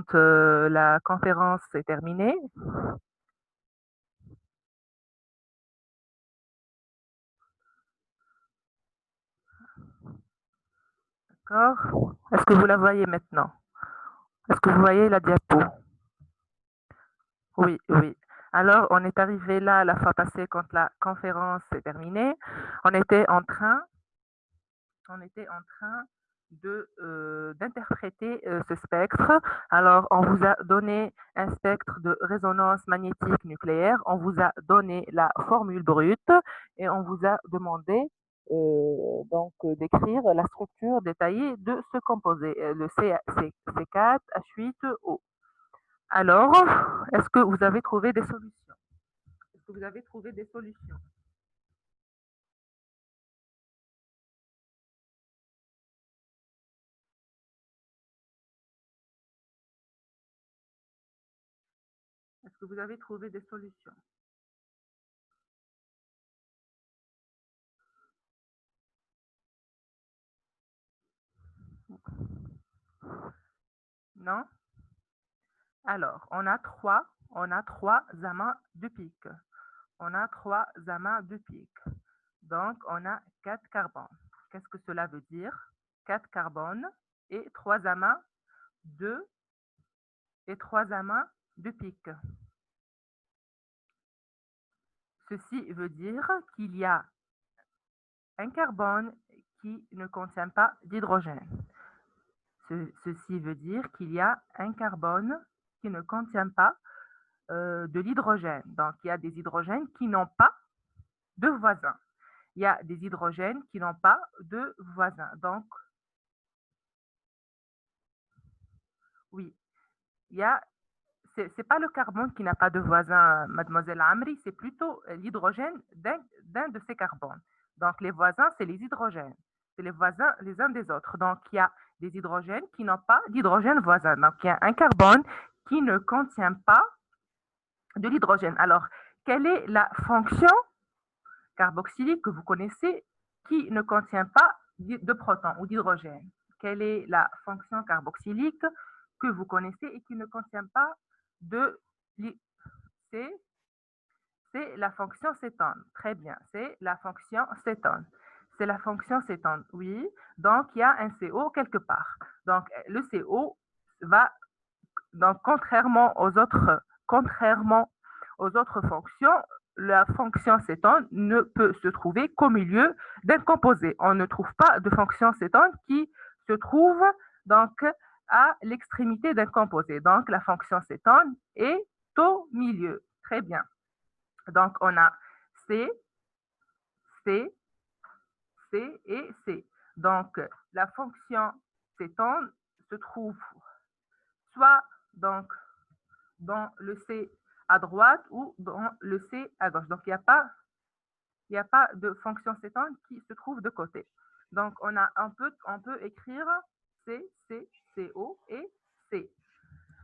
quand la conférence est terminée. D'accord? Est-ce que vous la voyez maintenant? Est-ce que vous voyez la diapo? Oui, oui. Alors, on est arrivé là la fois passée quand la conférence est terminée. On était en train d'interpréter ce spectre. Alors, on vous a donné un spectre de résonance magnétique nucléaire, on vous a donné la formule brute et on vous a demandé d'écrire la structure détaillée de ce composé, le C4, H8O. Alors, est-ce que vous avez trouvé des solutions? Est-ce que vous avez trouvé des solutions? Est-ce que vous avez trouvé des solutions? Non? Alors, on a trois amas de pique. On a trois amas de pique. Donc, on a 4 carbones. Qu'est-ce que cela veut dire? 4 carbones et 3 amas de et 3 amas de pique. Ceci veut dire qu'il y a un carbone qui ne contient pas d'hydrogène. Ceci veut dire qu'il y a un carbone qui ne contient pas de l'hydrogène. Donc, il y a des hydrogènes qui n'ont pas de voisins. Il y a des hydrogènes qui n'ont pas de voisins. Donc, oui, il y a, c'est pas le carbone qui n'a pas de voisin, mademoiselle Amri, c'est plutôt l'hydrogène d'un de ces carbones. Donc, les voisins, c'est les hydrogènes. C'est les voisins les uns des autres. Donc, il y a des hydrogènes qui n'ont pas d'hydrogène voisin. Donc, il y a un carbone qui ne contient pas de l'hydrogène. Alors, quelle est la fonction carboxylique que vous connaissez qui ne contient pas de protons ou d'hydrogène? Quelle est la fonction carboxylique que vous connaissez et qui ne contient pas de... C'est la fonction cétone. Très bien, c'est la fonction cétone. C'est la fonction cétone, oui. Donc, il y a un CO quelque part. Donc, le CO va, donc, contrairement aux autres fonctions, la fonction cétone ne peut se trouver qu'au milieu d'un composé. On ne trouve pas de fonction cétone qui se trouve donc à l'extrémité d'un composé. Donc, la fonction cétone est au milieu. Très bien. Donc, on a C, C, C et C. Donc, la fonction cétone se trouve soit donc dans le C à droite ou dans le C à gauche. Donc, il n'y a pas de fonction cétone qui se trouve de côté. Donc, on peut écrire C, C, CO et C.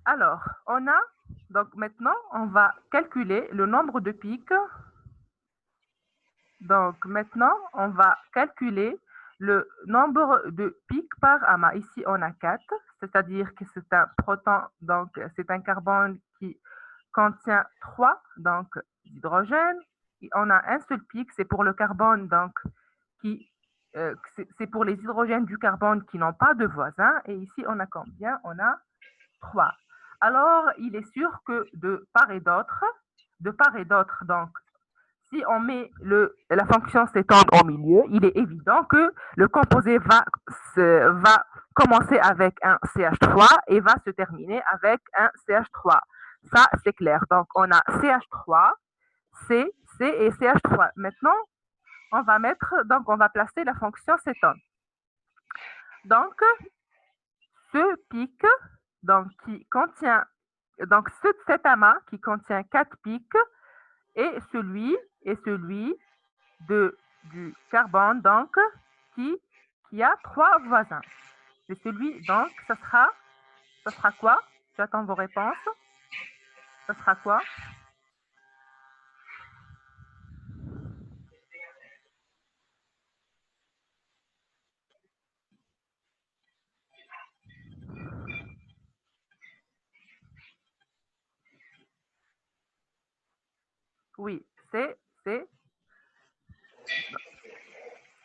Alors, donc maintenant, on va calculer le nombre de pics. Donc, maintenant, on va calculer le nombre de pics par amas. Ici, on a 4, c'est-à-dire que c'est un proton, donc c'est un carbone qui contient 3 donc d'hydrogène. On a un seul pic, c'est pour le carbone, donc c'est pour les hydrogènes du carbone qui n'ont pas de voisins. Et ici, on a combien? On a 3. Alors, il est sûr que de part et d'autre, donc si on met la fonction s'étendre au milieu, il est évident que le composé va commencer avec un CH3 et va se terminer avec un CH3. Ça, c'est clair. Donc, on a CH3, C, C et CH3. Maintenant, on va placer la fonction s'étendre. Donc, ce pic, donc, qui contient, donc cet amas qui contient 4 pics et celui du carbone, donc, qui a 3 voisins. C'est celui, donc, ça sera quoi? J'attends vos réponses. Ça sera quoi? Oui, c'est,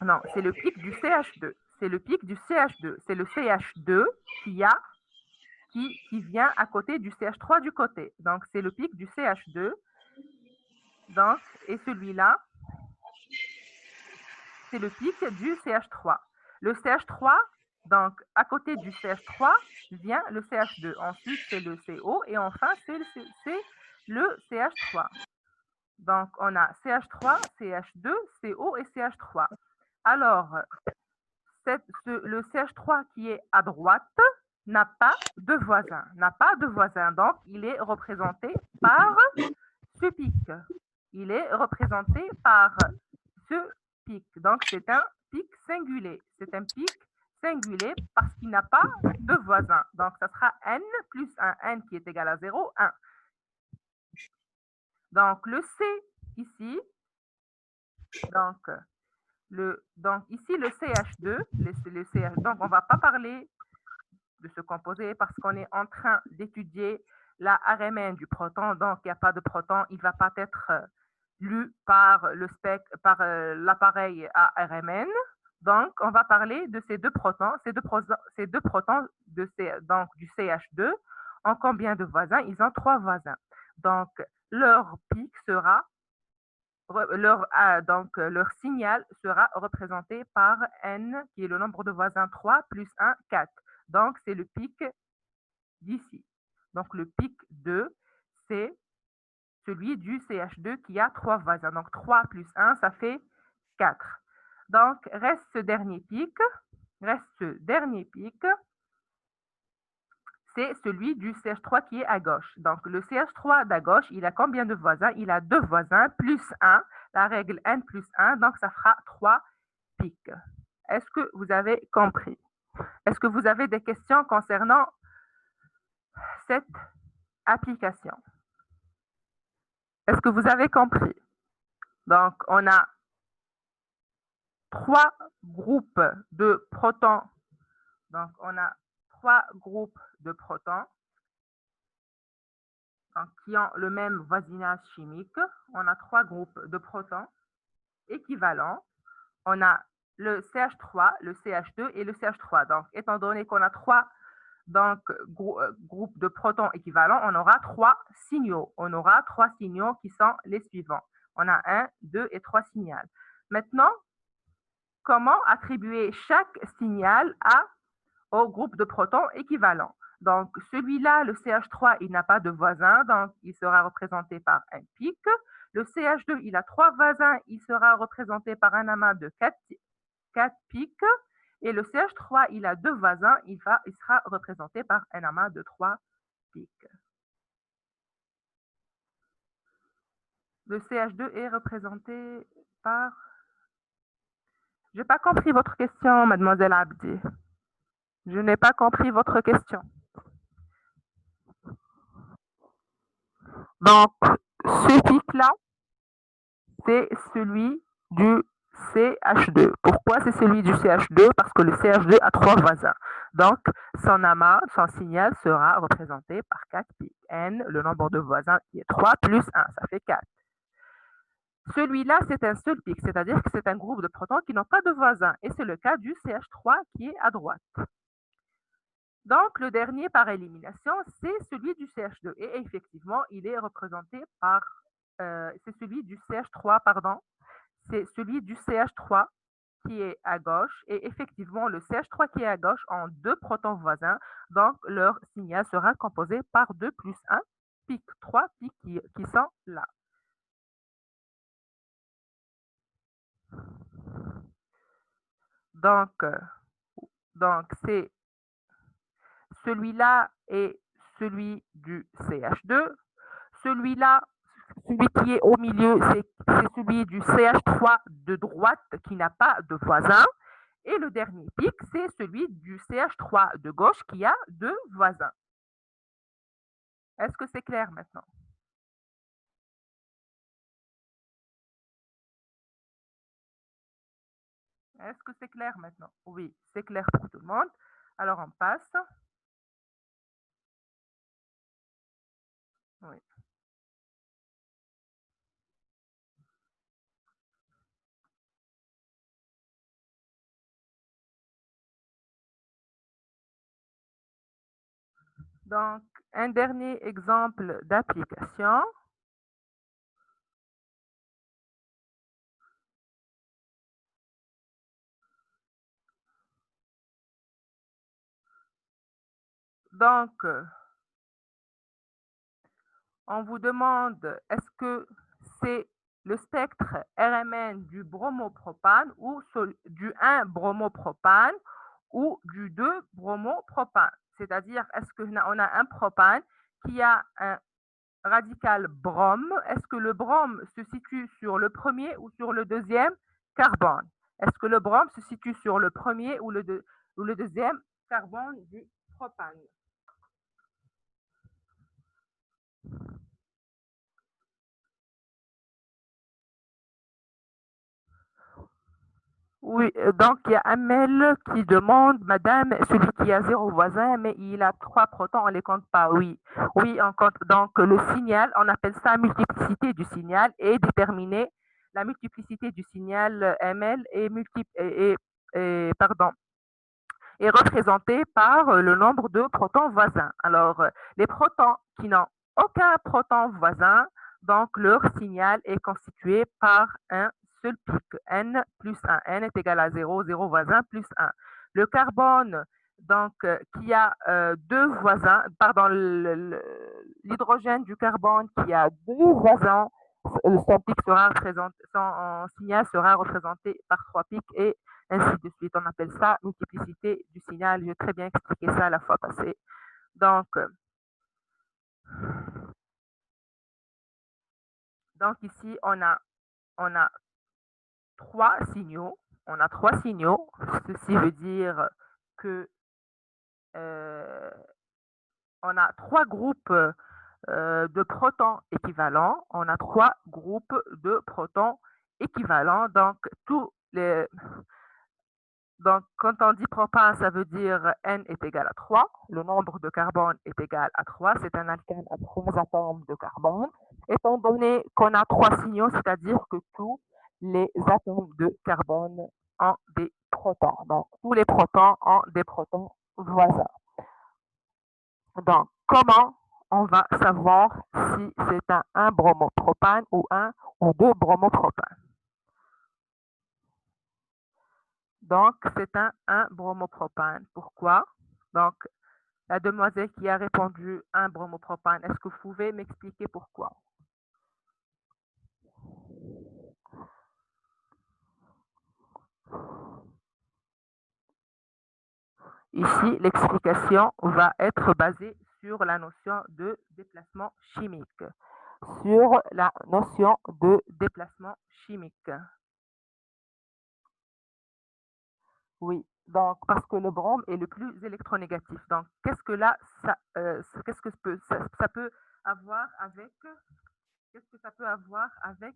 non, c'est le pic du CH2. C'est le pic du CH2. C'est le CH2 qui vient à côté du CH3 du côté. Donc, c'est le pic du CH2. Donc, et celui-là, c'est le pic du CH3. Le CH3, donc, à côté du CH3, vient le CH2. Ensuite, c'est le CO. Et enfin, c'est le CH3. Donc, on a CH3, CH2, CO et CH3. Alors, le CH3 qui est à droite n'a pas de voisin. N'a pas de voisin. Donc, il est représenté par ce pic. Il est représenté par ce pic. Donc, c'est un pic singulier. C'est un pic singulier parce qu'il n'a pas de voisin. Donc, ça sera n plus un n qui est égal à 0, 1. Donc, le C ici, donc, donc ici, le CH2, donc on ne va pas parler de ce composé parce qu'on est en train d'étudier la RMN du proton, donc il n'y a pas de proton, il ne va pas être lu par l'appareil à RMN. Donc, on va parler de ces deux protons, donc, du CH2. En combien de voisins? Ils ont 3 voisins. Donc, leur pic sera leur signal sera représenté par n, qui est le nombre de voisins 3 plus 1, 4. Donc, c'est le pic d'ici. Donc, le pic 2, c'est celui du CH2 qui a 3 voisins. Donc, 3 plus 1, ça fait 4. Donc, reste ce dernier pic. C'est celui du CH3 qui est à gauche. Donc, le CH3 d'à gauche, il a combien de voisins? Il a 2 voisins plus 1, la règle n plus 1, donc ça fera 3 pics. Est-ce que vous avez compris? Est-ce que vous avez des questions concernant cette application? Est-ce que vous avez compris? Donc, on a 3 groupes de protons. Donc, on a 3 groupes de protons qui ont le même voisinage chimique. On a 3 groupes de protons équivalents. On a le CH3, le CH2 et le CH3. Donc, étant donné qu'on a 3 groupes de protons équivalents, on aura 3 signaux. On aura 3 signaux qui sont les suivants. On a 1, 2 et 3 signaux. Maintenant, comment attribuer chaque signal au groupe de protons équivalent? Donc, celui-là, le CH3, il n'a pas de voisin, donc il sera représenté par un pic. Le CH2, il a 3 voisins, il sera représenté par un amas de 4 pics. Et le CH3, il a 2 voisins, il sera représenté par un amas de 3 pics. Le CH2 est représenté par... Je n'ai pas compris votre question, mademoiselle Abdi. Je n'ai pas compris votre question. Donc, ce pic-là, c'est celui du CH2. Pourquoi c'est celui du CH2? Parce que le CH2 a 3 voisins. Donc, son amas, son signal sera représenté par 4 pics. N, le nombre de voisins qui est 3 plus 1, ça fait 4. Celui-là, c'est un seul pic, c'est-à-dire que c'est un groupe de protons qui n'ont pas de voisins. Et c'est le cas du CH3 qui est à droite. Donc, le dernier par élimination, c'est celui du CH2. Et effectivement, il est représenté par... c'est celui du CH3, pardon. C'est celui du CH3 qui est à gauche. Et effectivement, le CH3 qui est à gauche ont 2 protons voisins. Donc, leur signal sera composé par 2 plus 1, pic 3 pics qui sont là. Donc c'est celui-là est celui du CH2. Celui-là, celui qui est au milieu, c'est celui du CH3 de droite qui n'a pas de voisin. Et le dernier pic, c'est celui du CH3 de gauche qui a 2 voisins. Est-ce que c'est clair maintenant? Est-ce que c'est clair maintenant? Oui, c'est clair pour tout le monde. Alors, on passe. Oui. Donc, un dernier exemple d'application. Donc, on vous demande est-ce que c'est le spectre RMN du bromopropane ou du 1-bromopropane ou du 2-bromopropane. C'est-à-dire, est-ce qu'on a un propane qui a un radical brome? Est-ce que le brome se situe sur le premier ou sur le deuxième carbone? Est-ce que le brome se situe sur le premier ou le deuxième carbone du propane? Oui, donc il y a un mail qui demande, Madame, celui qui a 0 voisin, mais il a 3 protons, on ne les compte pas. Oui, oui, on compte. Donc le signal, on appelle ça multiplicité du signal et déterminer la multiplicité du signal ML pardon, est représentée par le nombre de protons voisins. Alors, les protons qui n'ont aucun proton voisin, donc leur signal est constitué par un seul pic, n plus 1. N est égal à 0, 0 voisin plus 1. Le carbone, donc, qui a deux voisins, pardon, l'hydrogène du carbone qui a deux voisins, son pic sera représenté, son signal sera représenté par trois pics et ainsi de suite. On appelle ça multiplicité du signal. J'ai très bien expliqué ça la fois passée. Donc, ici, on a trois signaux. On a trois signaux. Ceci veut dire que on a trois groupes de protons équivalents. On a trois groupes de protons équivalents. Donc, quand on dit propane, ça veut dire N est égal à 3. Le nombre de carbone est égal à 3. C'est un alkène à 3 atomes de carbone. Étant donné qu'on a trois signaux, c'est-à-dire que tous les atomes de carbone ont des protons. Donc, tous les protons ont des protons voisins. Donc, comment on va savoir si c'est un bromopropane ou un ou deux bromopropane? Donc, c'est un bromopropane. Pourquoi? Donc, la demoiselle qui a répondu un bromopropane, est-ce que vous pouvez m'expliquer pourquoi? Ici, l'explication va être basée sur la notion de déplacement chimique. Sur la notion de déplacement chimique. Oui, donc parce que le brome est le plus électronégatif. Donc, qu'est-ce que là, qu'est-ce que ça peut avoir avec, qu'est-ce que ça peut avoir avec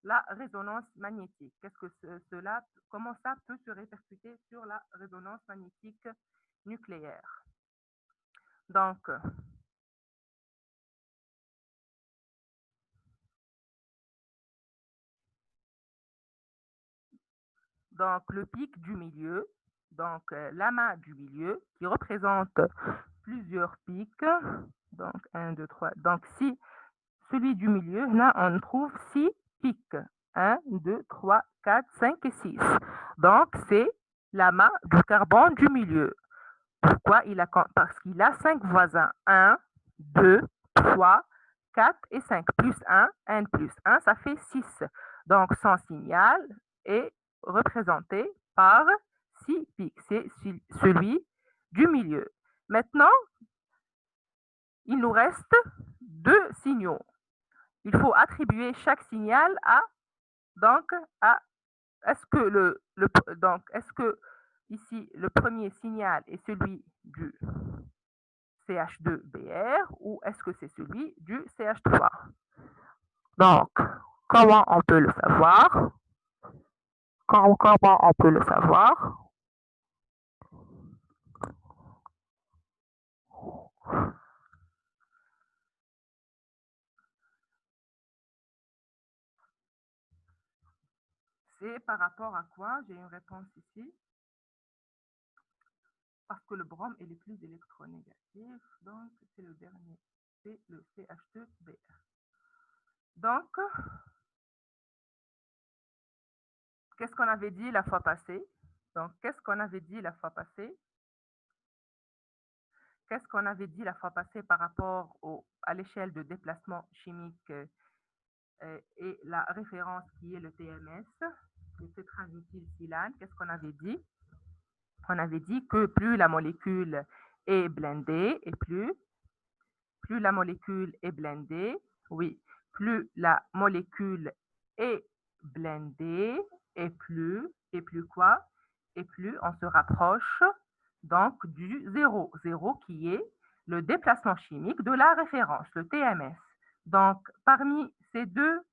la résonance magnétique? Qu'est-ce que cela, comment ça peut se répercuter sur la résonance magnétique nucléaire? Donc, le pic du milieu, donc l'amas du milieu, qui représente plusieurs pics. Donc, 1, 2, 3. Donc, si celui du milieu, là, on trouve 6 pics. 1, 2, 3, 4, 5 et 6. Donc, c'est l'amas du carbone du milieu. Pourquoi? Parce qu'il a 5 voisins. 1, 2, 3, 4 et 5. Plus 1, 1 plus 1, ça fait 6. Donc, son signal est représenté par 6 pics. C'est celui du milieu. Maintenant, il nous reste deux signaux. Il faut attribuer chaque signal donc, est-ce que est-ce que ici, le premier signal est celui du CH2Br ou est-ce que c'est celui du CH3? Donc, comment on peut le savoir? Comment on peut le savoir? C'est par rapport à quoi? J'ai une réponse ici. parce que le brome est le plus électronégatif, donc c'est le dernier, c'est le CH2Br. Donc, qu'est-ce qu'on avait dit la fois passée? Donc, qu'est-ce qu'on avait dit la fois passée? Qu'est-ce qu'on avait dit la fois passée par rapport à l'échelle de déplacement chimique et la référence qui est le TMS, le tétraméthylsilane? Qu'est-ce qu'on avait dit? On avait dit que plus la molécule est blindée et plus la molécule est blindée, oui, plus la molécule est blindée et plus quoi? Et plus on se rapproche donc du zéro, zéro qui est le déplacement chimique de la référence, le TMS. Donc parmi ces deux,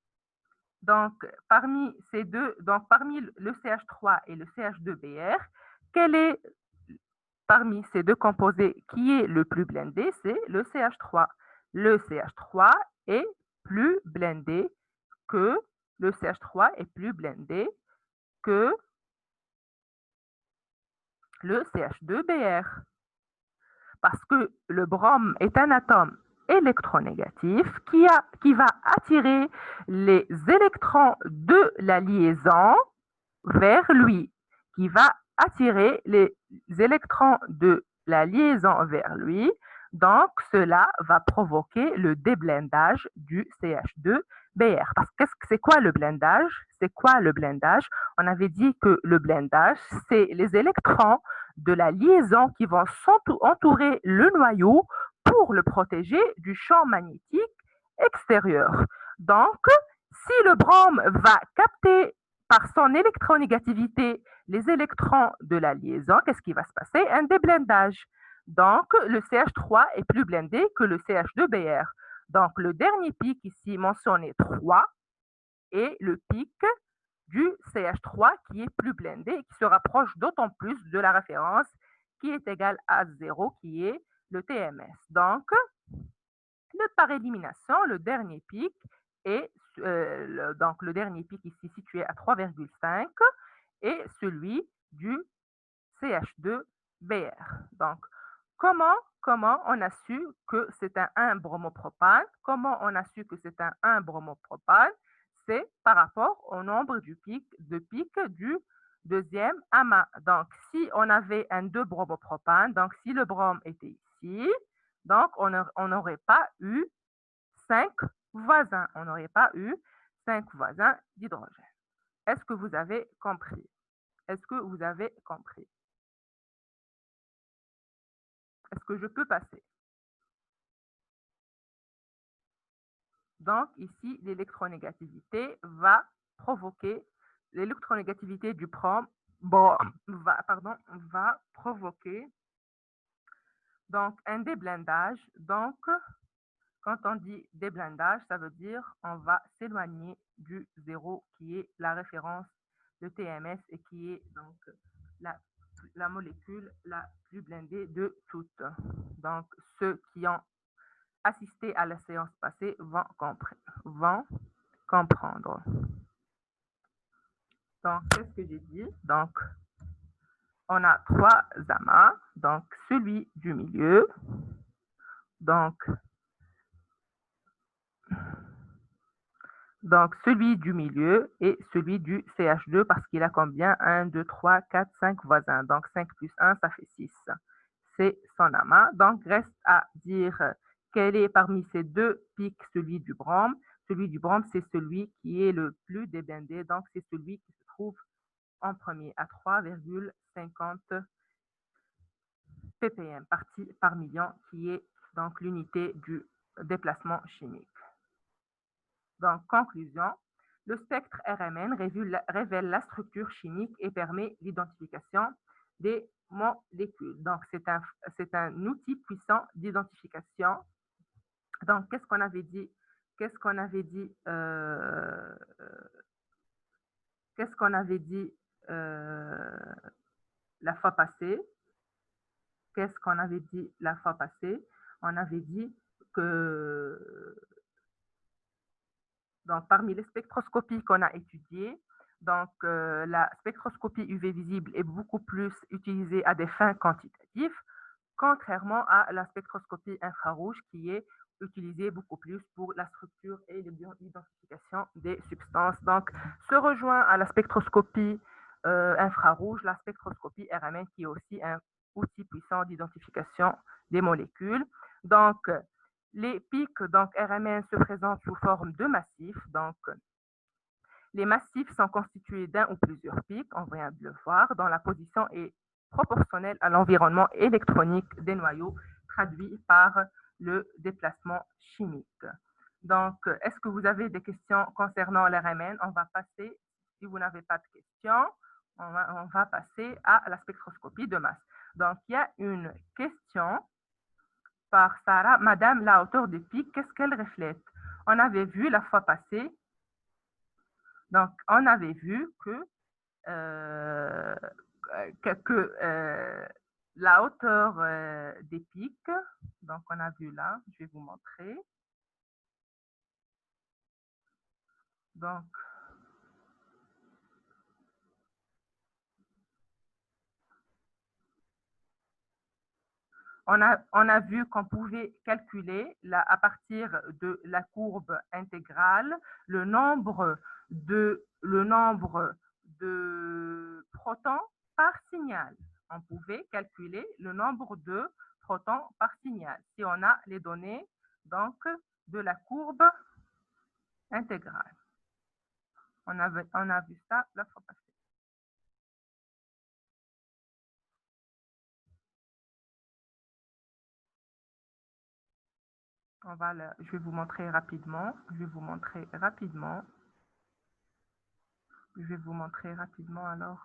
parmi le CH3 et le CH2Br, quel est parmi ces deux composés qui est le plus blindé? C'est le CH3. Le CH3 est plus blindé que le CH3 est plus blindé que le CH2Br. Parce que le brome est un atome électronégatif qui va attirer les électrons de la liaison vers lui, qui va attirer les électrons de la liaison vers lui. Donc, cela va provoquer le déblindage du CH2Br. Parce que c'est quoi le blindage? C'est quoi le blindage? On avait dit que le blindage, c'est les électrons de la liaison qui vont entourer le noyau pour le protéger du champ magnétique extérieur. Donc, si le brome va capter par son électronégativité les électrons de la liaison, qu'est-ce qui va se passer? Un déblindage. Donc, le CH3 est plus blindé que le CH2Br. Donc, le dernier pic ici mentionné 3 est le pic du CH3 qui est plus blindé et qui se rapproche d'autant plus de la référence qui est égale à 0, qui est le TMS. Donc, par élimination, le dernier pic est donc le dernier pic ici situé à 3,5 est celui du CH2Br. Donc, comment on a su que c'est un 1-bromopropane? Comment on a su que c'est un 1-bromopropane? C'est par rapport au nombre de pics du deuxième amas. Donc, si on avait un 2-bromopropane, donc si le brome était ici, donc on n'aurait pas eu 5 voisins. On n'aurait pas eu 5 voisins d'hydrogène. Est-ce que vous avez compris? Est-ce que vous avez compris? Est-ce que je peux passer? Donc, ici, l'électronégativité va provoquer, l'électronégativité du brome va provoquer donc un déblindage. Donc, quand on dit déblindage, ça veut dire on va s'éloigner du zéro qui est la référence de TMS et qui est donc la molécule la plus blindée de toutes. Donc, ceux qui ont assisté à la séance passée vont comprendre. Donc, qu'est-ce que j'ai dit? Donc, on a 3 amas. Donc, celui du milieu. Donc, celui du milieu et celui du CH2 parce qu'il a combien? 1, 2, 3, 4, 5 voisins. Donc, 5 plus 1, ça fait 6. C'est son amas. Donc, reste à dire quel est parmi ces deux pics celui du brome. Celui du brome, c'est celui qui est le plus déblindé. Donc, c'est celui qui se trouve en premier à 3,50 ppm par million, qui est donc l'unité du déplacement chimique. Donc, conclusion, le spectre RMN révèle la structure chimique et permet l'identification des molécules. Donc, c'est un outil puissant d'identification. Donc, qu'est-ce qu'on avait dit? Qu'est-ce qu'on avait dit? Qu'est-ce qu'on avait dit la fois passée? Qu'est-ce qu'on avait dit la fois passée? On avait dit que donc, parmi les spectroscopies qu'on a étudiées, Donc, la spectroscopie UV visible est beaucoup plus utilisée à des fins quantitatives, contrairement à la spectroscopie infrarouge qui est utilisée beaucoup plus pour la structure et l'identification des substances. Donc, se rejoint à la spectroscopie infrarouge, la spectroscopie RMN qui est aussi un outil puissant d'identification des molécules. Donc, les pics donc, RMN se présentent sous forme de massifs. Donc, les massifs sont constitués d'un ou plusieurs pics, on vient de le voir, dont la position est proportionnelle à l'environnement électronique des noyaux, traduit par le déplacement chimique. Donc, est-ce que vous avez des questions concernant l'RMN? On va passer, si vous n'avez pas de questions, on va passer à la spectroscopie de masse. Donc, il y a une question par Sarah. Madame, la hauteur des pics, qu'est-ce qu'elle reflète? On avait vu la fois passée, donc on avait vu que euh, la hauteur des pics, donc on a vu là, je vais vous montrer. Donc, on a vu qu'on pouvait calculer à partir de la courbe intégrale le nombre de protons par signal. On pouvait calculer le nombre de protons par signal si on a les données donc de la courbe intégrale. On a vu ça la fois passée. Je vais vous montrer rapidement. Je vais vous montrer rapidement. Je vais vous montrer rapidement alors.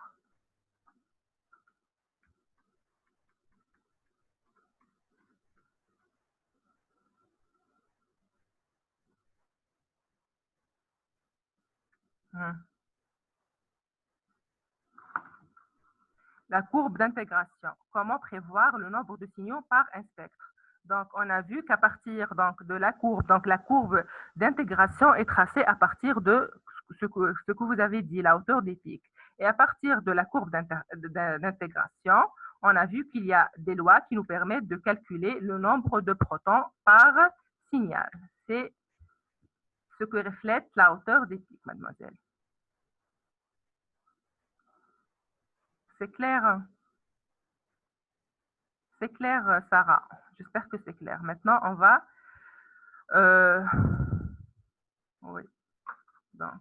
La courbe d'intégration. Comment prévoir le nombre de signaux par un spectre? Donc, on a vu qu'à partir donc, de la courbe d'intégration est tracée à partir de ce que vous avez dit, la hauteur des pics. Et à partir de la courbe d'intégration, on a vu qu'il y a des lois qui nous permettent de calculer le nombre de protons par signal. C'est ce que reflète la hauteur des pics, mademoiselle. C'est clair? C'est clair, Sarah? J'espère que c'est clair. Maintenant, on va... oui, donc...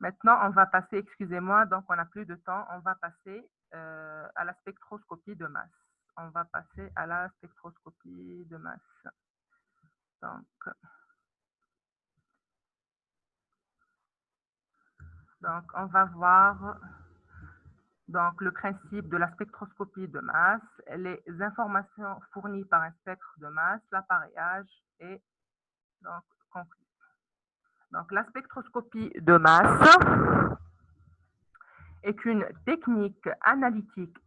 Maintenant, on va passer, excusez-moi, donc on n'a plus de temps, on va passer à la spectroscopie de masse. On va passer à la spectroscopie de masse. Donc on va voir donc, le principe de la spectroscopie de masse, les informations fournies par un spectre de masse, l'appareillage et donc conclusion. Donc la spectroscopie de masse est une technique analytique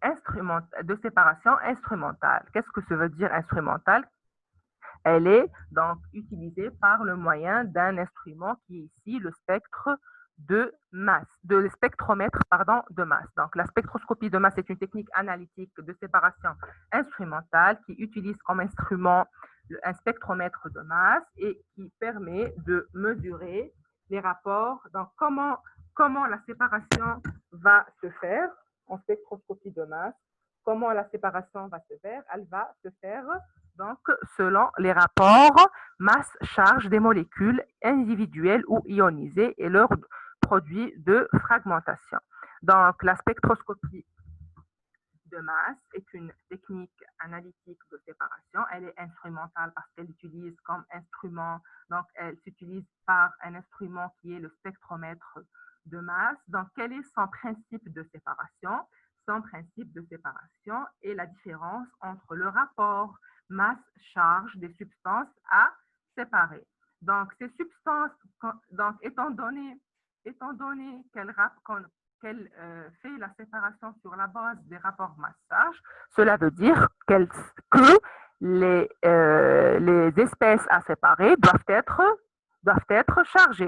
de séparation instrumentale. Qu'est-ce que ça veut dire instrumentale? Elle est donc utilisée par le moyen d'un instrument qui est ici le spectre de masse, le spectromètre de masse. Donc la spectroscopie de masse est une technique analytique de séparation instrumentale qui utilise comme instrument un spectromètre de masse et qui permet de mesurer les rapports. Donc comment la séparation va se faire en spectroscopie de masse? Comment la séparation va se faire? Elle va se faire donc selon les rapports masse-charge des molécules individuelles ou ionisées et leurs produits de fragmentation. Donc la spectroscopie de masse est une technique analytique de séparation. Elle est instrumentale parce qu'elle utilise comme instrument, donc elle s'utilise par un instrument qui est le spectromètre de masse. Donc, quel est son principe de séparation? Son principe de séparation est la différence entre le rapport masse-charge des substances à séparer. Donc, ces substances, donc, étant donné qu'elle fait la séparation sur la base des rapports masse-charge, cela veut dire que les espèces à séparer doivent être chargées.